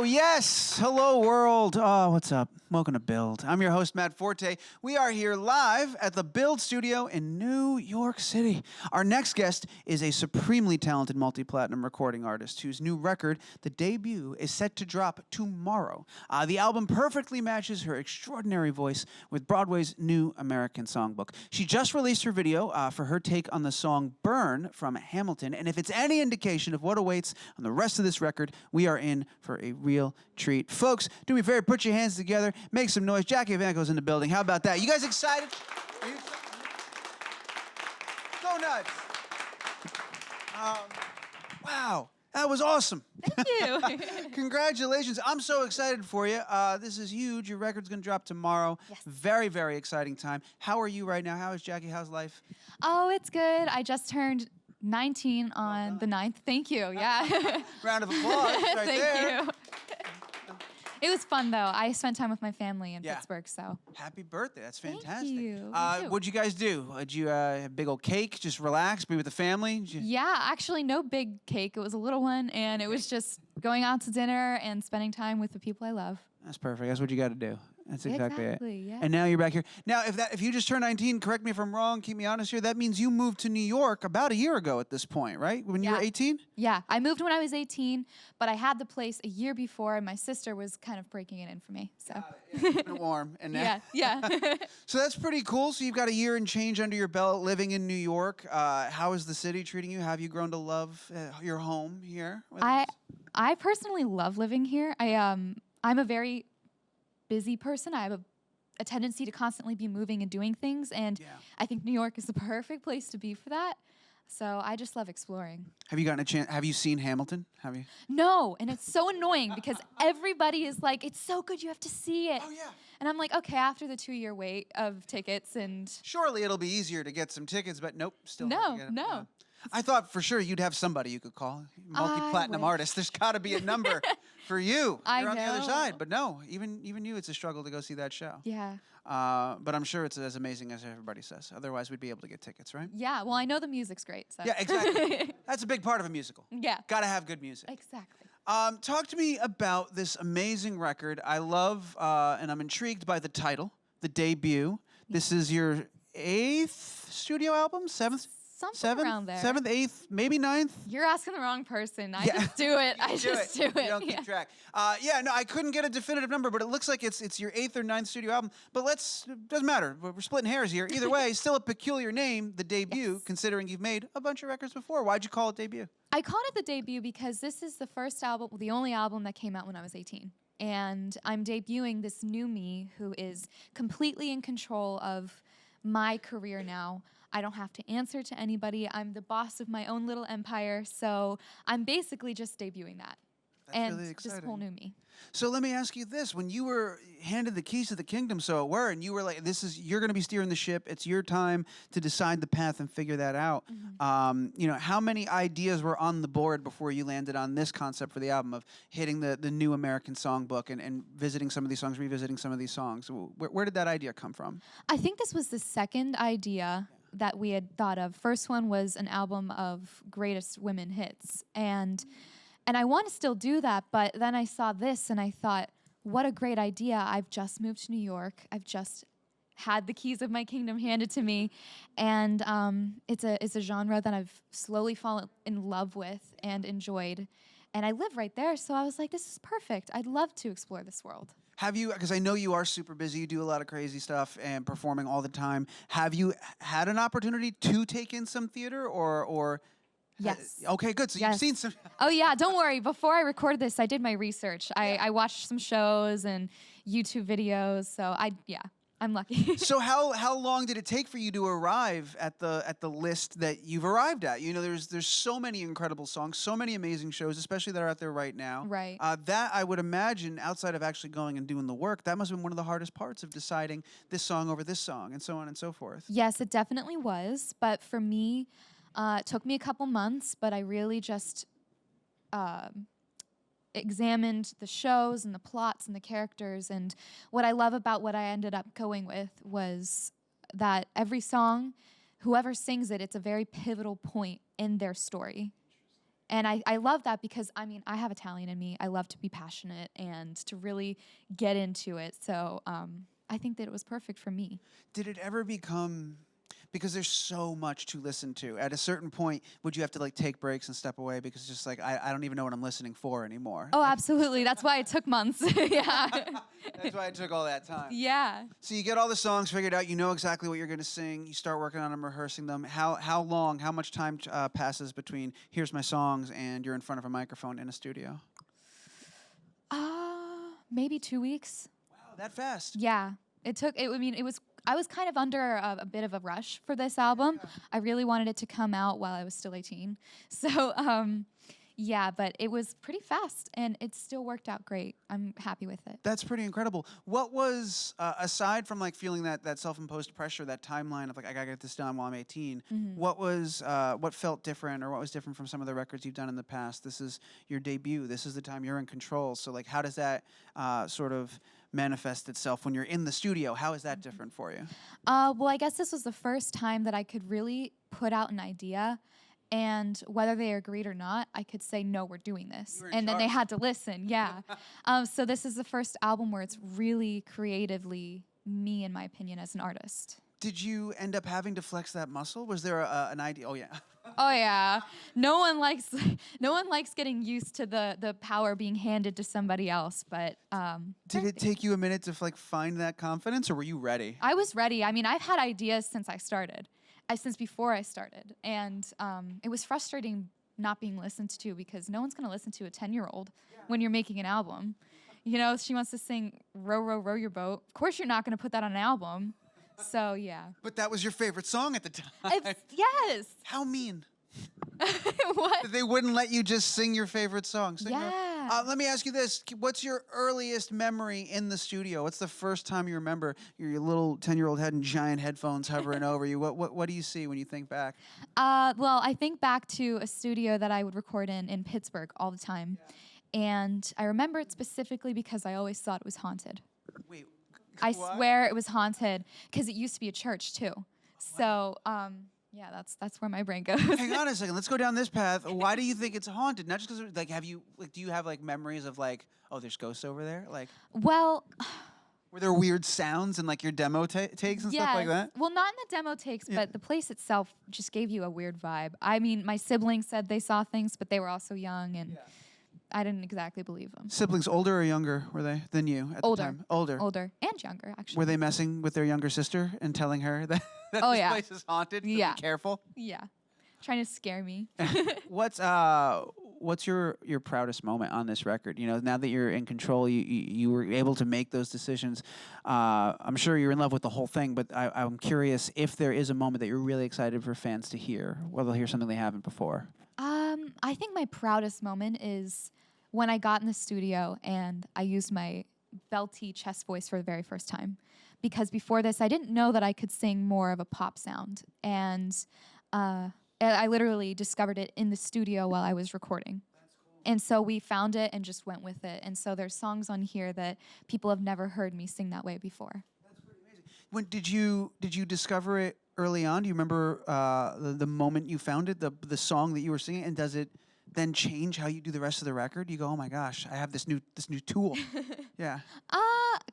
Oh, yes. Hello, world. Oh, what's up? Welcome to Build. I'm your host, Matt Forte. We are here live at the Build studio in New York City. Our next guest is a supremely talented multi-platinum recording artist whose new record, The Debut, is set to drop tomorrow. The album perfectly matches her extraordinary voice with Broadway's new American Songbook. She just released her video for her take on the song Burn from Hamilton, and if it's any indication of what awaits on the rest of this record, we are in for a real treat. Folks, do me a favor, put your hands together, make some noise. Jackie Evancho's in the building. How about that? You guys excited? Are you excited? Go nuts. Wow, that was awesome. Thank you. Congratulations. I'm so excited for you. This is huge. Your record's going to drop tomorrow. Yes. Very, very exciting time. How are you right now? How is Jackie? How's life? Oh, it's good. I just turned 19 on the 9th. Thank you. Yeah. Round of applause right Thank there. you. It was fun, though. I spent time with my family in Yeah. Pittsburgh, so. Happy birthday. That's Thank fantastic. you. You too. What'd you guys do? Did you have a big old cake, just relax, be with the family? Yeah, actually, no big cake. It was a little one, and it was just going out to dinner and spending time with the people I love. That's perfect. That's what you got to do. That's exactly it. Yeah. And now you're back here. Now, if you just turned 19, correct me if I'm wrong, keep me honest here, that means you moved to New York about a year ago at this point, right? When you were 18? Yeah, I moved when I was 18, but I had the place a year before, and my sister was kind of breaking it in for me. So. It's been warm. And now. Yeah. So that's pretty cool. So you've got a year and change under your belt living in New York. How is the city treating you? Have you grown to love your home here? I personally love living here. I'm a very busy person. I have a tendency to constantly be moving and doing things, and I think New York is the perfect place to be for that. So I just love exploring. Have you gotten a chance? Have you seen Hamilton? Have you? No, and it's so annoying because everybody is like, "It's so good, you have to see it." Oh yeah. And I'm like, okay, after the 2-year wait of tickets, and Surely it'll be easier to get some tickets, but nope, still. No. Yeah. I thought for sure you'd have somebody you could call. Multi-platinum artist. There's got to be a number for you. I You're on the other know. side. But no, even you, it's a struggle to go see that show. yeah. But I'm sure it's as amazing as everybody says. Otherwise, we'd be able to get tickets, right? Yeah, well, I know the music's great. So. Yeah, exactly. That's a big part of a musical. Yeah. Got to have good music. Exactly. Talk to me about this amazing record. I love, and I'm intrigued by the title, The Debut. This is your 8th studio album? 7th? Something around there. 7th, 8th, maybe 9th? You're asking the wrong person. I just do it. I just do it. You don't keep track. No, I couldn't get a definitive number, but it looks like it's your 8th or 9th studio album. But doesn't matter. We're splitting hairs here. Either way, still a peculiar name, The Debut, considering you've made a bunch of records before. Why'd you call it Debut? I called it The Debut because this is the first album, the only album that came out when I was 18. And I'm debuting this new me who is completely in control of my career now. I don't have to answer to anybody. I'm the boss of my own little empire. So I'm basically just debuting that. That's and really exciting. just whole new me. So let me ask you this. When you were handed the keys to the kingdom, so it were, and you were like, you're going to be steering the ship. It's your time to decide the path and figure that out. Mm-hmm. How many ideas were on the board before you landed on this concept for the album of hitting the new American Songbook and visiting some of these songs, revisiting some of these songs? Where did that idea come from? I think this was the second idea that we had thought of. First one was an album of greatest women hits. And I want to still do that, but then I saw this and I thought, what a great idea. I've just moved to New York. I've just had the keys of my kingdom handed to me. And it's a genre that I've slowly fallen in love with and enjoyed. And I live right there, so I was like, this is perfect. I'd love to explore this world. Have you, because I know you are super busy, you do a lot of crazy stuff and performing all the time. Have you had an opportunity to take in some theater or Yes. Okay, good. So you've seen some. Oh, yeah. Don't worry. Before I recorded this, I did my research. I watched some shows and YouTube videos. So I'm lucky. So how long did it take for you to arrive at the list that you've arrived at? You know, there's so many incredible songs, so many amazing shows, especially that are out there right now. Right. That I would imagine, outside of actually going and doing the work, that must have been one of the hardest parts of deciding this song over this song and so on and so forth. Yes, it definitely was. But for me, it took me a couple months, but I really just examined the shows and the plots and the characters. And what I love about what I ended up going with was that every song, whoever sings it, it's a very pivotal point in their story. And I love that because, I mean, I have Italian in me. I love to be passionate and to really get into it. So I think that it was perfect for me. Did it ever become, because there's so much to listen to, at a certain point, would you have to like take breaks and step away because it's just like, I don't even know what I'm listening for anymore? Oh, absolutely. That's why it took months. Yeah. That's why it took all that time. Yeah. So you get all the songs figured out, you know exactly what you're going to sing, you start working on them, rehearsing them. How long, how much time passes between here's my songs and you're in front of a microphone in a studio? Maybe 2 weeks. Wow, that fast. Yeah. I was kind of under a bit of a rush for this album. I really wanted it to come out while I was still 18. So, yeah, but it was pretty fast, and it still worked out great. I'm happy with it. That's pretty incredible. What was, aside from like feeling that self-imposed pressure, that timeline of like, I gotta get this done while I'm 18, what felt different, or what was different from some of the records you've done in the past? This is your debut. This is the time you're in control. So like, how does that sort of manifest itself when you're in the studio? How is that different for you? Well, I guess this was the first time that I could really put out an idea, and whether they agreed or not, I could say, no, we're doing this. And then they had to listen, yeah. So this is the first album where it's really creatively me, in my opinion, as an artist. Did you end up having to flex that muscle? Was there an idea? Oh, yeah. Oh, yeah. No one likes getting used to the power being handed to somebody else, but... Did it take you a minute to like find that confidence, or were you ready? I was ready. I mean, I've had ideas since I started. Since before I started. And it was frustrating not being listened to because no one's going to listen to a 10-year-old when you're making an album. You know, she wants to sing Row, Row, Row Your Boat. Of course you're not going to put that on an album. So, yeah. But that was your favorite song at the time. Yes. How mean. What? That they wouldn't let you just sing your favorite song. Yeah. Let me ask you this. What's your earliest memory in the studio? What's the first time you remember your little 10-year-old head and giant headphones hovering over you? What do you see when you think back? Well, I think back to a studio that I would record in Pittsburgh all the time. Yeah. And I remember it specifically because I always thought it was haunted. Wait. I swear it was haunted because it used to be a church too. So, yeah, that's where my brain goes. Hang on a second. Let's go down this path. Why do you think it's haunted? Not just because, like, do you have like memories of like, oh, there's ghosts over there? Like, well, were there weird sounds in like your demo takes and stuff like that? Well, not in the demo takes, but the place itself just gave you a weird vibe. I mean, my siblings said they saw things, but they were also young, and I didn't exactly believe them. Siblings, older or younger, were they than you at the time? Older and younger, actually. Were they messing with their younger sister and telling her that, this place is haunted? So be careful. Yeah, trying to scare me. What's your proudest moment on this record? You know, now that you're in control, you were able to make those decisions. I'm sure you're in love with the whole thing, but I'm curious if there is a moment that you're really excited for fans to hear, or they'll hear something they haven't before. I think my proudest moment is when I got in the studio and I used my belty chest voice for the very first time. Because before this, I didn't know that I could sing more of a pop sound. And I literally discovered it in the studio while I was recording. And so we found it and just went with it. And so there's songs on here that people have never heard me sing that way before. That's pretty amazing. When did you discover it early on? Do you remember the moment you found it, the song that you were singing, and does it then change how you do the rest of the record? You go, oh my gosh, I have this new tool. Yeah.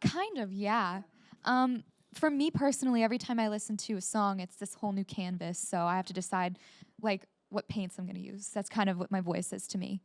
Kind of, yeah. For me personally, every time I listen to a song, it's this whole new canvas. So I have to decide, like, what paints I'm going to use. That's kind of what my voice is to me.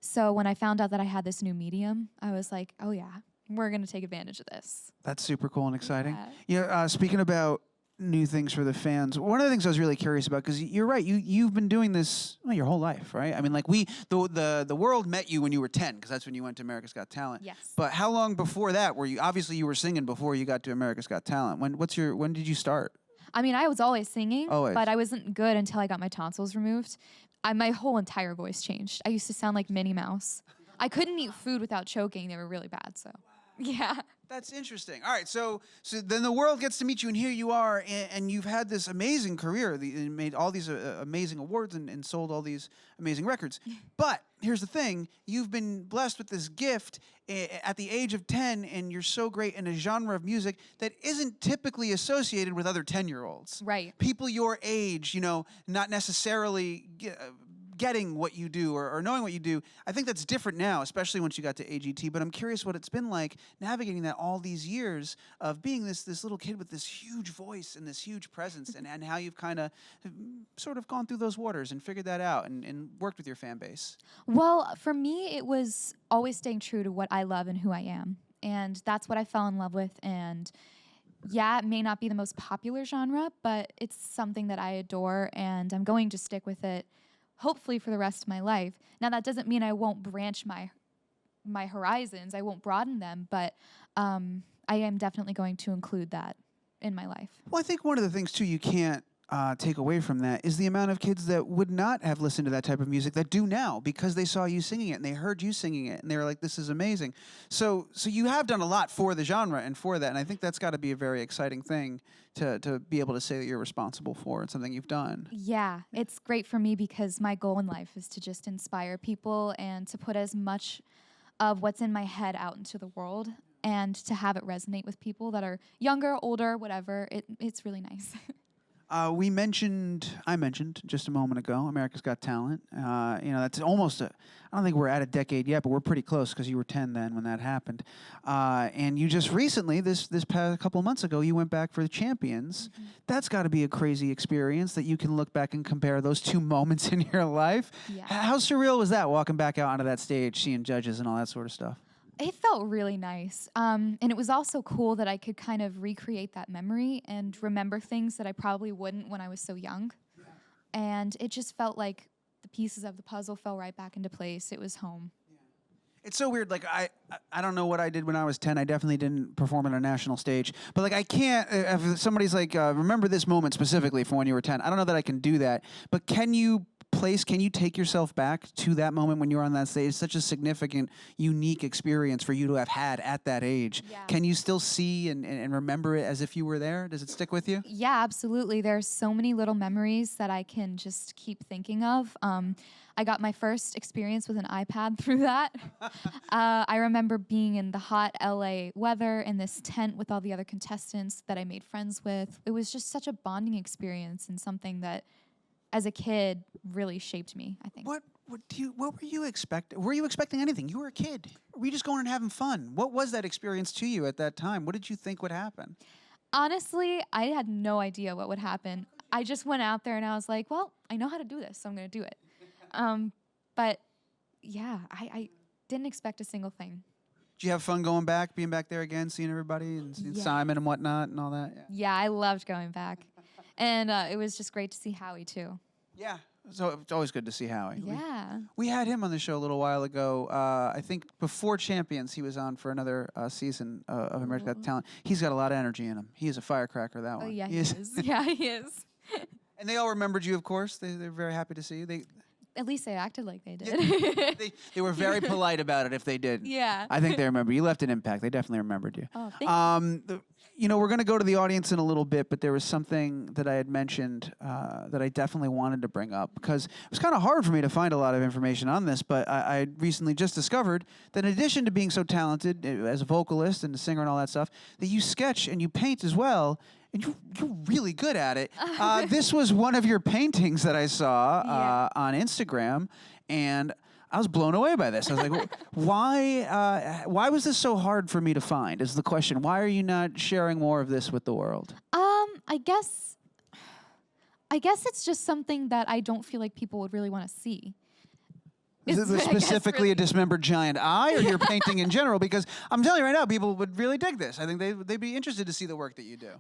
So when I found out that I had this new medium, I was like, oh yeah, we're going to take advantage of this. That's super cool and exciting. Yeah. Speaking about new things for the fans, one of the things I was really curious about, because you're right, you've been doing this your whole life, right? I mean, like the world met you when you were 10, because that's when you went to America's Got Talent. Yes. But how long before that were you? Obviously, you were singing before you got to America's Got Talent. When did you start? I mean, I was always singing, Always. but I wasn't good until I got my tonsils removed. My whole entire voice changed. I used to sound like Minnie Mouse. I couldn't eat food without choking. They were really bad, so. Yeah. That's interesting. All right, so then the world gets to meet you, and here you are, and you've had this amazing career, and made all these amazing awards and sold all these amazing records. But here's the thing: you've been blessed with this gift at the age of 10, and you're so great in a genre of music that isn't typically associated with other 10-year-olds. Right. People your age, not necessarily getting what you do or knowing what you do. I think that's different now, especially once you got to AGT. But I'm curious what it's been like navigating that all these years of being this little kid with this huge voice and this huge presence, and how you've kind of sort of gone through those waters and figured that out and worked with your fan base. Well, for me, it was always staying true to what I love and who I am. And that's what I fell in love with. And yeah, it may not be the most popular genre, but it's something that I adore, and I'm going to stick with it, hopefully for the rest of my life. Now, that doesn't mean I won't branch my horizons. I won't broaden them, but I am definitely going to include that in my life. Well, I think one of the things, too, you can't take away from that is the amount of kids that would not have listened to that type of music that do now because they saw you singing it and they heard you singing it and they were like, this is amazing. So you have done a lot for the genre and for that, and I think that's got to be a very exciting thing to be able to say that you're responsible for and something you've done. Yeah, it's great for me because my goal in life is to just inspire people and to put as much of what's in my head out into the world and to have it resonate with people that are younger, older, whatever. It's really nice. I mentioned just a moment ago, America's Got Talent. That's almost I don't think we're at a decade yet, but we're pretty close because you were 10 then when that happened. And you just recently, this past couple of months ago, you went back for the Champions. Mm-hmm. That's got to be a crazy experience that you can look back and compare those two moments in your life. Yeah. How surreal was that, walking back out onto that stage, seeing judges and all that sort of stuff? It felt really nice. And it was also cool that I could kind of recreate that memory and remember things that I probably wouldn't when I was so young. Yeah. And it just felt like the pieces of the puzzle fell right back into place. It was home. Yeah. It's so weird. Like, I don't know what I did when I was 10. I definitely didn't perform on a national stage. But, like, I can't, if somebody's like, remember this moment specifically from when you were 10, I don't know that I can do that. But can you take yourself back to that moment when you were on that stage? It's such a significant, unique experience for you to have had at that age. Yeah. Can you still see and remember it as if you were there? Does it stick with you? Yeah, absolutely. There's so many little memories that I can just keep thinking of. I got my first experience with an iPad through that. I remember being in the hot LA weather in this tent with all the other contestants that I made friends with. It was just such a bonding experience and something that, as a kid, really shaped me, I think. What were you expecting? Were you expecting anything? You were a kid. Were you just going and having fun? What was that experience to you at that time? What did you think would happen? Honestly, I had no idea what would happen. I just went out there and I was like, well, I know how to do this, so I'm going to do it. But yeah, I didn't expect a single thing. Did you have fun being back there again, seeing everybody and seeing Simon and whatnot and all that? Yeah, I loved going back. And it was just great to see Howie, too. Yeah, so it's always good to see Howie. Yeah. We had him on the show a little while ago. I think before Champions, he was on for another season of American Got Talent. He's got a lot of energy in him. He is a firecracker, that one. Oh, yeah, he is. Yeah, he is. And they all remembered you, of course. They're very happy to see you. At least they acted like they did. They were very polite about it if they did. Yeah. I think they remember. You left an impact. They definitely remembered you. Oh, thank you. We're going to go to the audience in a little bit, but there was something that I had mentioned that I definitely wanted to bring up because it was kind of hard for me to find a lot of information on this, but I recently just discovered that in addition to being so talented as a vocalist and a singer and all that stuff, that you sketch and you paint as well, and you're really good at it. This was one of your paintings that I saw on Instagram, and I was blown away by this. I was like, why was this so hard for me to find is the question. Why are you not sharing more of this with the world? I guess it's just something that I don't feel like people would really want to see. Is it specifically a dismembered giant eye or your painting in general? Because I'm telling you right now, people would really dig this. I think they'd be interested to see the work that you do.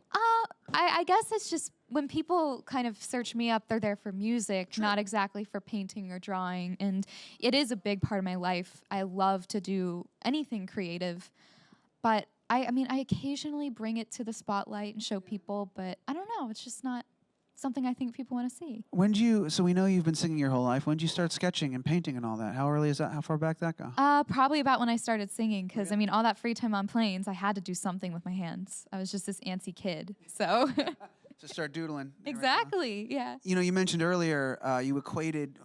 I guess it's just when people kind of search me up, they're there for music, not exactly for painting or drawing. And it is a big part of my life. I love to do anything creative. But I occasionally bring it to the spotlight and show people, but I don't know. It's just not something I think people want to see. So we know you've been singing your whole life. When did you start sketching and painting and all that? How early is that? How far back that go? Probably about when I started singing, because all that free time on planes, I had to do something with my hands. I was just this antsy kid, so. To start doodling. Exactly, yeah. You mentioned earlier you equated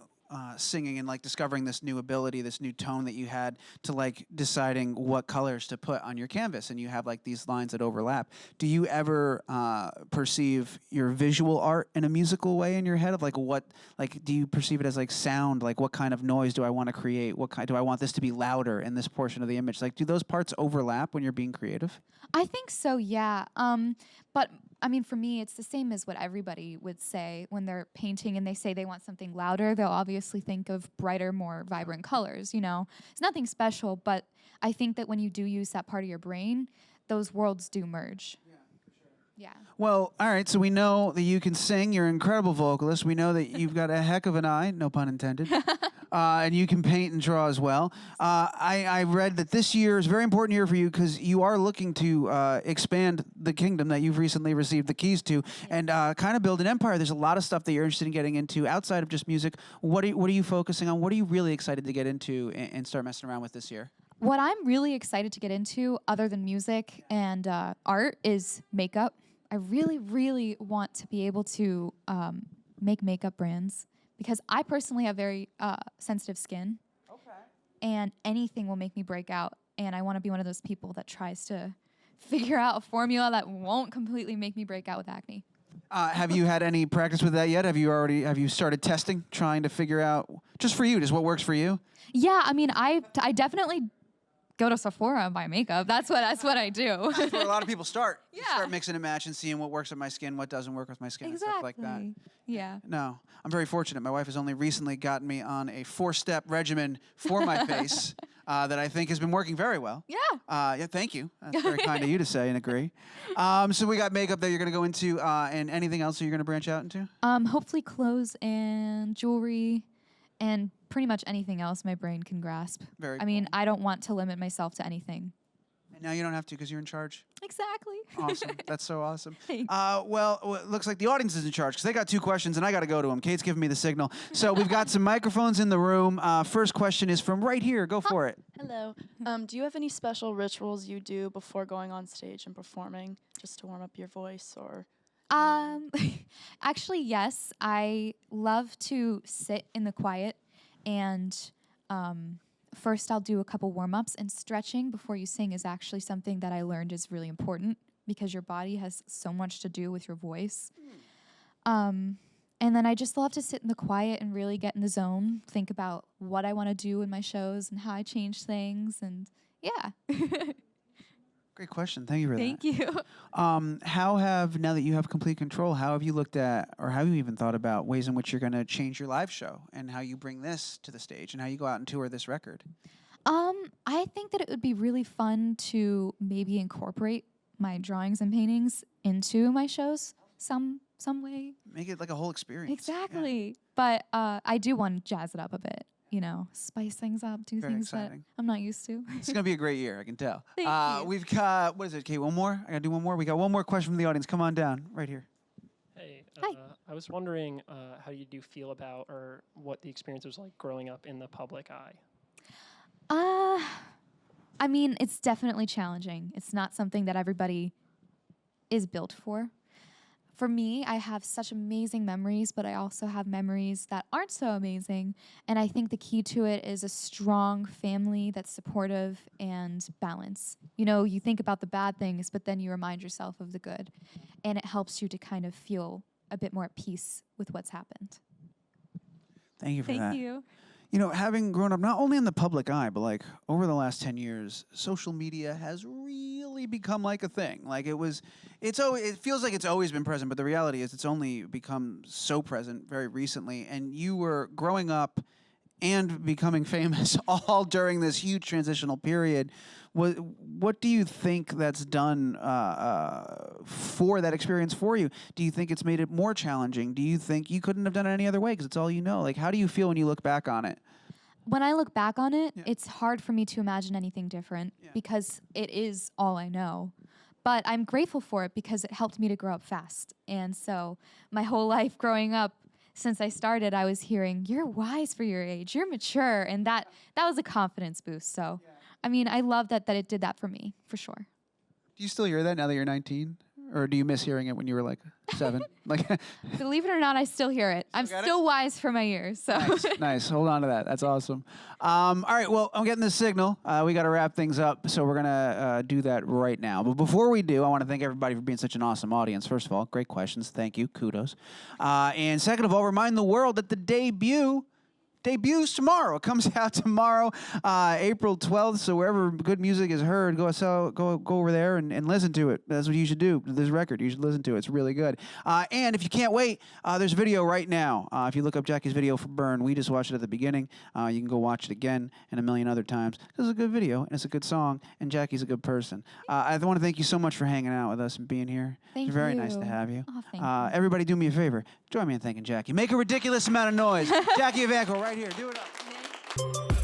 singing and like discovering this new ability, this new tone that you had to like deciding what colors to put on your canvas, and you have like these lines that overlap. Do you ever perceive your visual art in a musical way in your head of like what, like do you perceive it as like sound, like what kind of noise do I want to create? What kind do I want this to be louder in this portion of the image? Like do those parts overlap when you're being creative? I think so, yeah. But I mean, for me, it's the same as what everybody would say when they're painting and they say they want something louder. They'll obviously think of brighter, more vibrant colors, you know. It's nothing special, but I think that when you do use that part of your brain, those worlds do merge. Yeah. Well, all right, so we know that you can sing. You're an incredible vocalist. We know that you've got a heck of an eye, no pun intended. And you can paint and draw as well. I read that this year is a very important year for you because you are looking to expand the kingdom that you've recently received the keys to and kind of build an empire. There's a lot of stuff that you're interested in getting into outside of just music. What are you focusing on? What are you really excited to get into and start messing around with this year? What I'm really excited to get into, other than music and art, is makeup. I really, really want to be able to make makeup brands because I personally have very sensitive skin. Okay. And anything will make me break out. And I want to be one of those people that tries to figure out a formula that won't completely make me break out with acne. Have you had any practice with that yet? Have you started testing, trying to figure out, just for you, just what works for you? Yeah, I mean, I definitely go to Sephora and buy makeup. That's what I do. That's where a lot of people start. Yeah. You start mixing and matching, seeing what works with my skin, what doesn't work with my skin, Exactly. and stuff like that. Yeah. No, I'm very fortunate. My wife has only recently gotten me on a 4-step regimen for my face that I think has been working very well. Yeah. Yeah, thank you. That's very kind of you to say and agree. So we got makeup that you're going to go into, and anything else that you're going to branch out into? Hopefully clothes and jewelry and pretty much anything else my brain can grasp. Very I mean, cool. I don't want to limit myself to anything. And now you don't have to because you're in charge. Exactly. Awesome. That's so awesome. Thanks. Well, it looks like the audience is in charge because they got 2 questions and I got to go to them. Kate's giving me the signal. So we've got some microphones in the room. First question is from right here. Go for it. Hello. Do you have any special rituals you do before going on stage and performing, just to warm up your voice, or? Actually, yes. I love to sit in the quiet and first I'll do a couple warm-ups, and stretching before you sing is actually something that I learned is really important because your body has so much to do with your voice. And then I just love to sit in the quiet and really get in the zone, think about what I want to do in my shows and how I change things, and yeah. Great question. Thank you for that. Thank you. Now that you have complete control, how have you looked at, or have you even thought about ways in which you're going to change your live show and how you bring this to the stage and how you go out and tour this record? I think that it would be really fun to maybe incorporate my drawings and paintings into my shows some way. Make it like a whole experience. Exactly. Yeah. But I do want to jazz it up a bit. You know, spice things up, do Very things exciting. that I'm not used to. It's going to be a great year, I can tell. Thank you. We've got, what is it, Kate, one more? I got to do one more? We got one more question from the audience. Come on down, right here. Hey, Hi. I was wondering how you do feel about, or what the experience was like growing up in the public eye. I mean, it's definitely challenging. It's not something that everybody is built for. For me, I have such amazing memories, but I also have memories that aren't so amazing. And I think the key to it is a strong family that's supportive and balance. You know, you think about the bad things, but then you remind yourself of the good. And it helps you to kind of feel a bit more at peace with what's happened. Thank you for that. Thank you. You know, having grown up not only in the public eye, but like over the last 10 years, social media has really become like a thing. Like it feels like it's always been present, but the reality is it's only become so present very recently. And you were growing up and becoming famous all during this huge transitional period. What do you think that's done for that experience for you? Do you think it's made it more challenging? Do you think you couldn't have done it any other way because it's all you know? Like, how do you feel when you look back on it? When I look back on it, Yeah. it's hard for me to imagine anything different because it is all I know. But I'm grateful for it because it helped me to grow up fast. And so my whole life growing up, since I started, I was hearing, you're wise for your age, you're mature. And that was a confidence boost. So, I mean, I love that it did that for me, for sure. Do you still hear that now that you're 19? Or do you miss hearing it when you were like 7? Like, Believe it or not, I still hear it. I'm got it? still wise for my ears. So nice. Hold on to that. That's awesome. All right. Well, I'm getting the signal. We got to wrap things up, so we're gonna do that right now. But before we do, I want to thank everybody for being such an awesome audience. First of all, great questions. Thank you. Kudos. And second of all, remind the world that the debuts tomorrow. It comes out tomorrow, April 12th. So wherever good music is heard, go over there and listen to it. That's what you should do. This record, you should listen to it. It's really good. And if you can't wait, there's a video right now. If you look up Jackie's video for Burn, we just watched it at the beginning. You can go watch it again and a million other times. This is a good video and it's a good song. And Jackie's a good person. I want to thank you so much for hanging out with us and being here. Thank It's very you. nice to have you. Oh, thank you. Everybody, do me a favor. Join me in thanking Jackie. Make a ridiculous amount of noise. Jackie Evancho right here. Do it up.